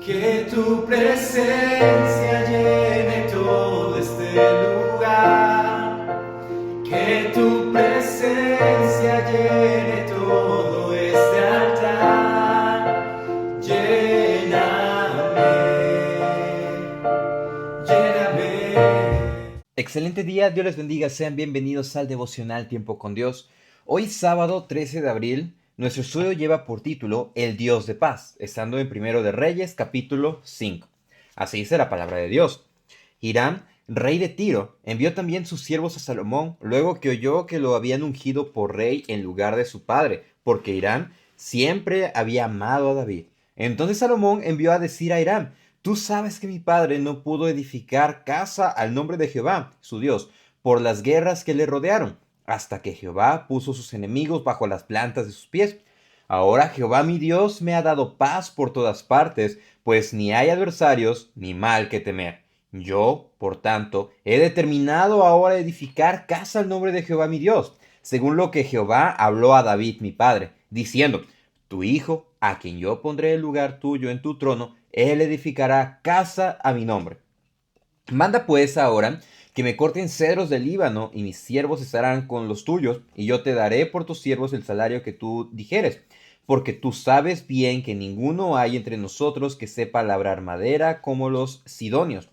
Que tu presencia llene todo este lugar. Que tu presencia llene todo este altar. Lléname, lléname. Excelente día, Dios les bendiga, sean bienvenidos al devocional Tiempo con Dios. Hoy sábado 13 de abril, nuestro estudio lleva por título El Dios de Paz, estando en Primero de Reyes capítulo 5. Así dice la palabra de Dios. Hiram, rey de Tiro, envió también sus siervos a Salomón, luego que oyó que lo habían ungido por rey en lugar de su padre, porque Hiram siempre había amado a David. Entonces Salomón envió a decir a Hiram: Tú sabes que mi padre no pudo edificar casa al nombre de Jehová, su Dios, por las guerras que le rodearon, hasta que Jehová puso sus enemigos bajo las plantas de sus pies. Ahora Jehová mi Dios me ha dado paz por todas partes, pues ni hay adversarios ni mal que temer. Yo, por tanto, he determinado ahora edificar casa al nombre de Jehová mi Dios, según lo que Jehová habló a David mi padre, diciendo: Tu hijo, a quien yo pondré el lugar tuyo en tu trono, él edificará casa a mi nombre. Manda pues ahora que me corten cedros del Líbano, y mis siervos estarán con los tuyos, y yo te daré por tus siervos el salario que tú dijeres, porque tú sabes bien que ninguno hay entre nosotros que sepa labrar madera como los sidonios.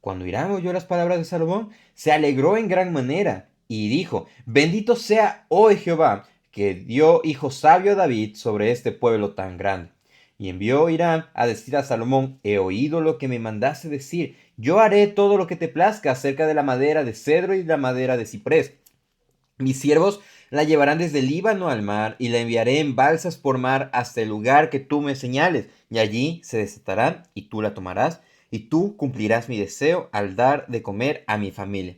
Cuando Hiram oyó las palabras de Salomón, se alegró en gran manera, y dijo: Bendito sea hoy Jehová, que dio hijo sabio a David sobre este pueblo tan grande. Y envió Hiram a decir a Salomón: He oído lo que me mandaste decir. Yo haré todo lo que te plazca acerca de la madera de cedro y de la madera de ciprés. Mis siervos la llevarán desde el Líbano al mar, y la enviaré en balsas por mar hasta el lugar que tú me señales, y allí se desatarán, y tú la tomarás, y tú cumplirás mi deseo al dar de comer a mi familia.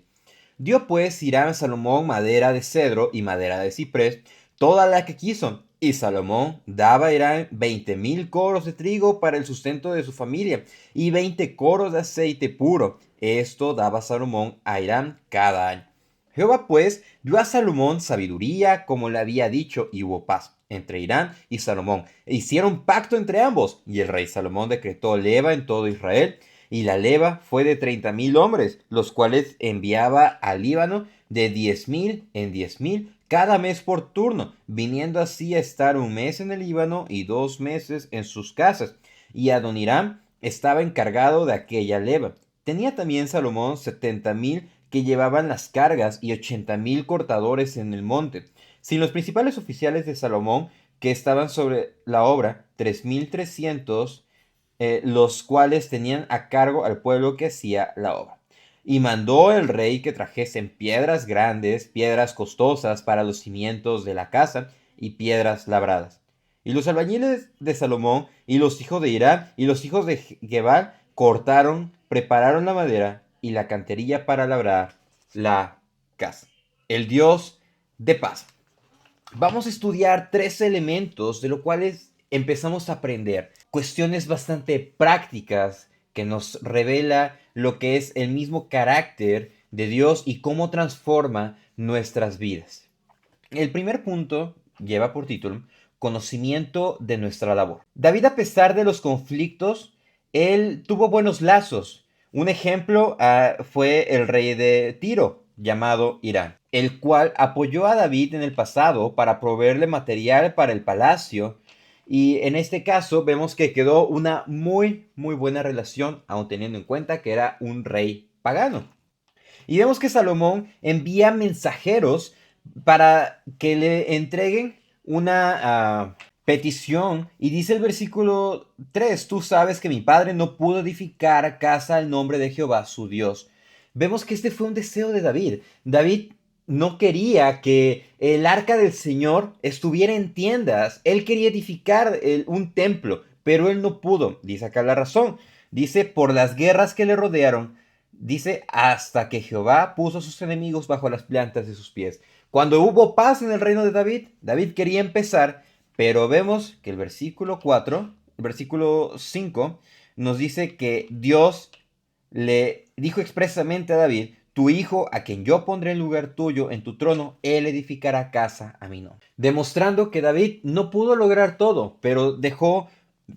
Dio pues Hiram a Salomón madera de cedro y madera de ciprés, toda la que quiso, y Salomón daba a Hiram 20,000 coros de trigo para el sustento de su familia, y 20 coros de aceite puro. Esto daba Salomón a Hiram cada año. Jehová pues dio a Salomón sabiduría, como le había dicho, y hubo paz entre Hiram y Salomón, e hicieron pacto entre ambos, y el rey Salomón decretó leva en todo Israel, y la leva fue de 30,000 hombres, los cuales enviaba al Líbano de 10,000 en 10,000 cada mes por turno, viniendo así a estar un mes en el Líbano y 2 meses en sus casas. Y Adoniram estaba encargado de aquella leva. Tenía también Salomón 70,000 que llevaban las cargas y 80,000 cortadores en el monte. Sin los principales oficiales de Salomón que estaban sobre la obra, 3,300, los cuales tenían a cargo al pueblo que hacía la obra. Y mandó el rey que trajesen piedras grandes, piedras costosas para los cimientos de la casa, y piedras labradas. Y los albañiles de Salomón, y los hijos de Hiram, y los hijos de Gebal, cortaron, prepararon la madera y la cantería para labrar la casa. El Dios de paz. Vamos a estudiar 3 elementos de los cuales empezamos a aprender cuestiones bastante prácticas que nos revela lo que es el mismo carácter de Dios y cómo transforma nuestras vidas. El primer punto lleva por título Conocimiento de nuestra labor. David, a pesar de los conflictos, él tuvo buenos lazos. Un ejemplo fue el rey de Tiro, llamado Hiram, el cual apoyó a David en el pasado para proveerle material para el palacio. Y en este caso vemos que quedó una muy buena relación, aun teniendo en cuenta que era un rey pagano. Y vemos que Salomón envía mensajeros para que le entreguen una petición. Y dice el versículo 3: Tú sabes que mi padre no pudo edificar casa al nombre de Jehová su Dios. Vemos que este fue un deseo de David. David no quería que el arca del Señor estuviera en tiendas. Él quería edificar un templo, pero él no pudo. Dice acá la razón. Dice: por las guerras que le rodearon. Dice: hasta que Jehová puso a sus enemigos bajo las plantas de sus pies. Cuando hubo paz en el reino de David, David quería empezar, pero vemos que el versículo 4, el versículo 5, nos dice que Dios le dijo expresamente a David: Tu hijo, a quien yo pondré en lugar tuyo en tu trono, él edificará casa a mi nombre. Demostrando que David no pudo lograr todo, pero dejó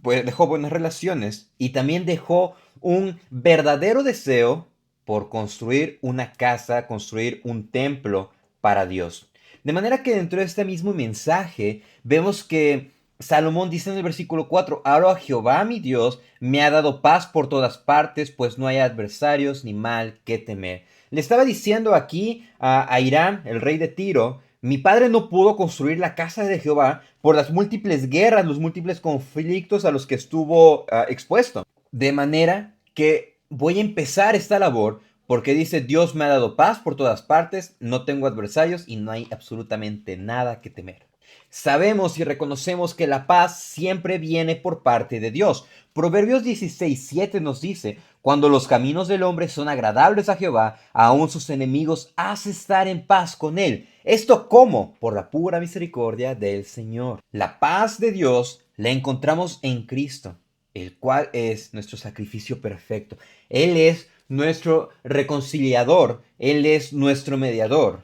pues dejó buenas relaciones y también dejó un verdadero deseo por construir una casa, construir un templo para Dios. De manera que dentro de este mismo mensaje vemos que Salomón dice en el versículo 4, ahora Jehová mi Dios me ha dado paz por todas partes, pues no hay adversarios ni mal que temer. Le estaba diciendo aquí a Hiram, el rey de Tiro, mi padre no pudo construir la casa de Jehová por las múltiples guerras, los múltiples conflictos a los que estuvo expuesto. De manera que voy a empezar esta labor porque dice, Dios me ha dado paz por todas partes, no tengo adversarios y no hay absolutamente nada que temer. Sabemos y reconocemos que la paz siempre viene por parte de Dios. Proverbios 16:7 nos dice, cuando los caminos del hombre son agradables a Jehová, aún sus enemigos hace estar en paz con él. ¿Esto cómo? Por la pura misericordia del Señor. La paz de Dios la encontramos en Cristo, el cual es nuestro sacrificio perfecto. Él es nuestro reconciliador, Él es nuestro mediador.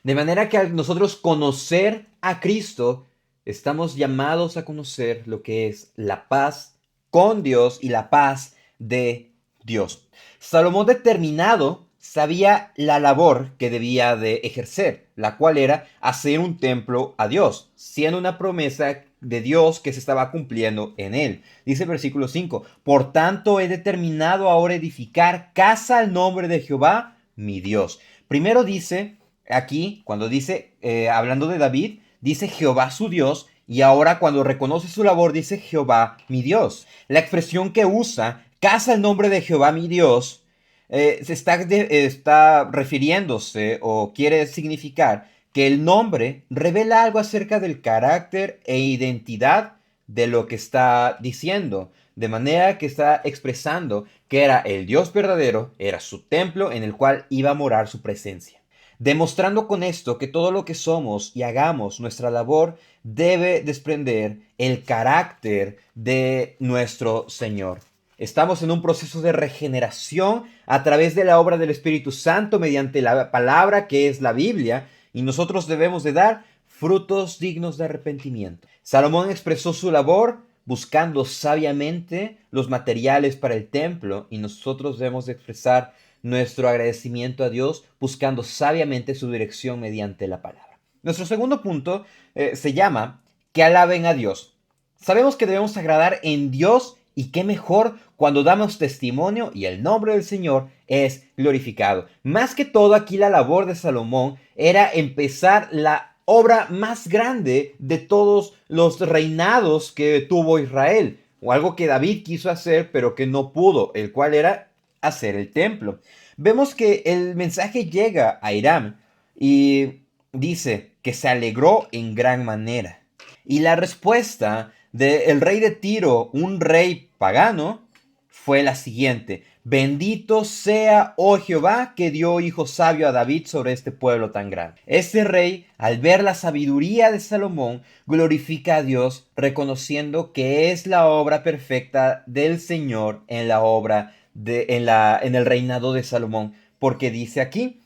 De manera que al nosotros conocer a Cristo, estamos llamados a conocer lo que es la paz con Dios y la paz de Dios. Salomón determinado sabía la labor que debía de ejercer, la cual era hacer un templo a Dios, siendo una promesa de Dios que se estaba cumpliendo en él. Dice el versículo 5, por tanto he determinado ahora edificar casa al nombre de Jehová, mi Dios. Primero dice aquí, cuando dice, hablando de David, dice Jehová su Dios, y ahora cuando reconoce su labor dice Jehová mi Dios. La expresión que usa, casa el nombre de Jehová mi Dios, está refiriéndose o quiere significar que el nombre revela algo acerca del carácter e identidad de lo que está diciendo, de manera que está expresando que era el Dios verdadero, era su templo en el cual iba a morar su presencia, demostrando con esto que todo lo que somos y hagamos, nuestra labor, debe desprender el carácter de nuestro Señor. Estamos en un proceso de regeneración a través de la obra del Espíritu Santo mediante la palabra que es la Biblia, y nosotros debemos de dar frutos dignos de arrepentimiento. Salomón expresó su labor buscando sabiamente los materiales para el templo, y nosotros debemos de expresar nuestro agradecimiento a Dios buscando sabiamente su dirección mediante la palabra. Nuestro segundo punto se llama que alaben a Dios. Sabemos que debemos agradar en Dios, y qué mejor cuando damos testimonio y el nombre del Señor es glorificado. Más que todo aquí la labor de Salomón era empezar la obra más grande de todos los reinados que tuvo Israel, o algo que David quiso hacer pero que no pudo, el cual era hacer el templo. Vemos que el mensaje llega a Hiram y dice que se alegró en gran manera. Y la respuesta del rey de Tiro, un rey pagano, fue la siguiente: bendito sea, oh Jehová, que dio hijo sabio a David sobre este pueblo tan grande. Este rey, al ver la sabiduría de Salomón, glorifica a Dios, reconociendo que es la obra perfecta del Señor en la obra en el reinado de Salomón, porque dice aquí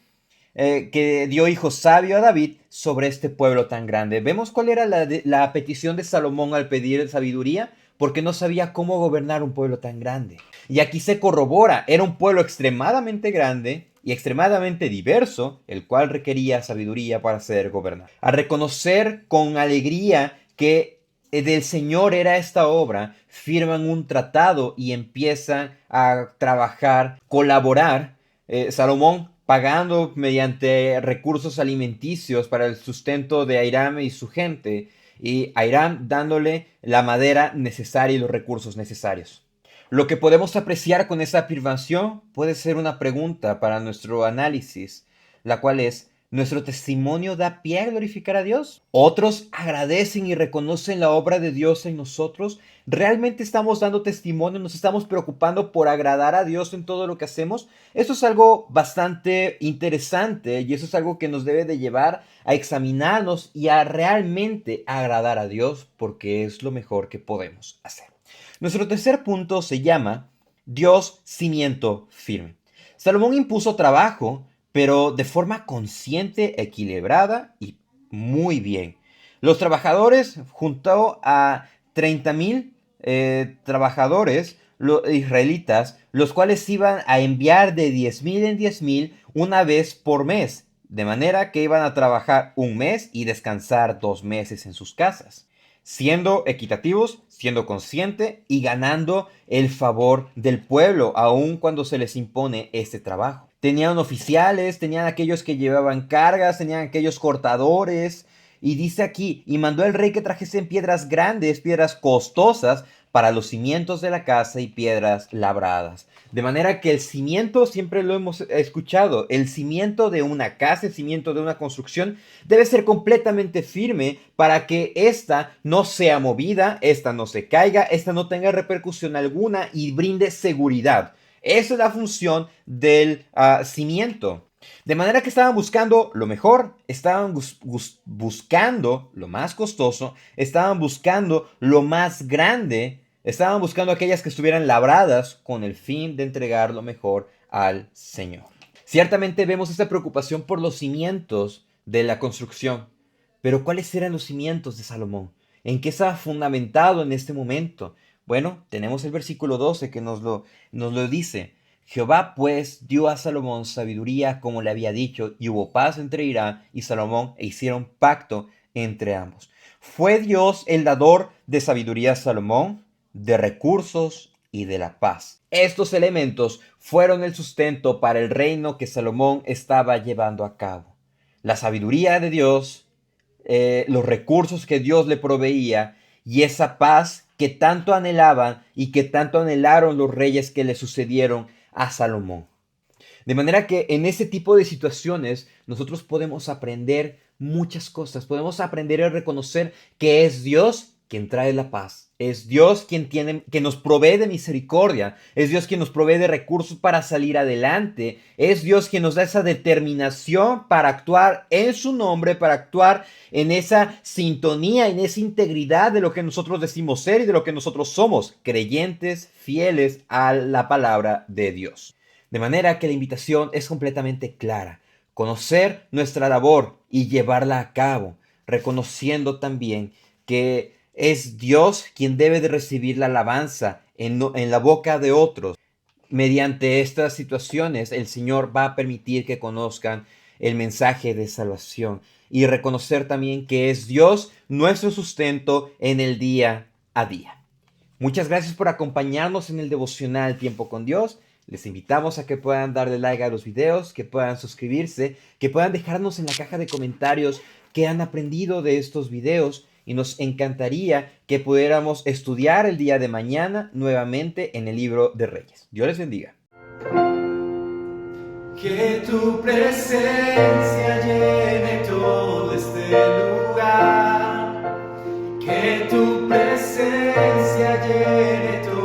que dio hijo sabio a David sobre este pueblo tan grande. Vemos cuál era la petición de Salomón al pedir sabiduría, porque no sabía cómo gobernar un pueblo tan grande. Y aquí se corrobora, era un pueblo extremadamente grande y extremadamente diverso, el cual requería sabiduría para ser gobernado. A reconocer con alegría que del Señor era esta obra, firman un tratado y empiezan a trabajar, colaborar. Salomón pagando mediante recursos alimenticios para el sustento de Hiram y su gente, y Hiram dándole la madera necesaria y los recursos necesarios. Lo que podemos apreciar con esta afirmación puede ser una pregunta para nuestro análisis, la cual es: ¿nuestro testimonio da pie a glorificar a Dios? ¿Otros agradecen y reconocen la obra de Dios en nosotros? ¿Realmente estamos dando testimonio? ¿Nos estamos preocupando por agradar a Dios en todo lo que hacemos? Eso es algo bastante interesante, y eso es algo que nos debe de llevar a examinarnos y a realmente agradar a Dios, porque es lo mejor que podemos hacer. Nuestro tercer punto se llama Dios cimiento firme. Salomón impuso trabajo, pero de forma consciente, equilibrada y muy bien. Los trabajadores juntó a 30,000 trabajadores israelitas, los cuales iban a enviar de 10,000 en 10,000 una vez por mes, de manera que iban a trabajar un mes y descansar 2 meses en sus casas, siendo equitativos, siendo consciente y ganando el favor del pueblo, aun cuando se les impone este trabajo. Tenían oficiales, tenían aquellos que llevaban cargas, tenían aquellos cortadores. Y dice aquí, y mandó el rey que trajesen piedras grandes, piedras costosas, para los cimientos de la casa y piedras labradas. De manera que el cimiento, siempre lo hemos escuchado, el cimiento de una casa, el cimiento de una construcción, debe ser completamente firme para que ésta no sea movida, ésta no se caiga, ésta no tenga repercusión alguna y brinde seguridad. Esa es la función del cimiento. De manera que estaban buscando lo mejor, estaban buscando lo más costoso, estaban buscando lo más grande, estaban buscando aquellas que estuvieran labradas con el fin de entregar lo mejor al Señor. Ciertamente vemos esta preocupación por los cimientos de la construcción, pero ¿cuáles eran los cimientos de Salomón? ¿En qué estaba fundamentado en este momento? Bueno, tenemos el versículo 12 que nos lo dice. Jehová pues dio a Salomón sabiduría como le había dicho, y hubo paz entre Hiram y Salomón, e hicieron pacto entre ambos. ¿Fue Dios el dador de sabiduría a Salomón, de recursos y de la paz? Estos elementos fueron el sustento para el reino que Salomón estaba llevando a cabo. La sabiduría de Dios, los recursos que Dios le proveía y esa paz que tanto anhelaban y que tanto anhelaron los reyes que le sucedieron a Salomón. De manera que en ese tipo de situaciones nosotros podemos aprender muchas cosas. Podemos aprender a reconocer que es Dios quien trae la paz. Es Dios quien nos provee de misericordia. Es Dios quien nos provee de recursos para salir adelante. Es Dios quien nos da esa determinación para actuar en su nombre, para actuar en esa sintonía, en esa integridad de lo que nosotros decimos ser y de lo que nosotros somos, creyentes, fieles a la palabra de Dios. De manera que la invitación es completamente clara. Conocer nuestra labor y llevarla a cabo, reconociendo también que es Dios quien debe de recibir la alabanza en la boca de otros. Mediante estas situaciones, el Señor va a permitir que conozcan el mensaje de salvación y reconocer también que es Dios nuestro sustento en el día a día. Muchas gracias por acompañarnos en el devocional Tiempo con Dios. Les invitamos a que puedan darle like a los videos, que puedan suscribirse, que puedan dejarnos en la caja de comentarios qué han aprendido de estos videos. Y nos encantaría que pudiéramos estudiar el día de mañana nuevamente en el libro de Reyes. Dios les bendiga. Que tu presencia llene todo este lugar. Que tu presencia llene todo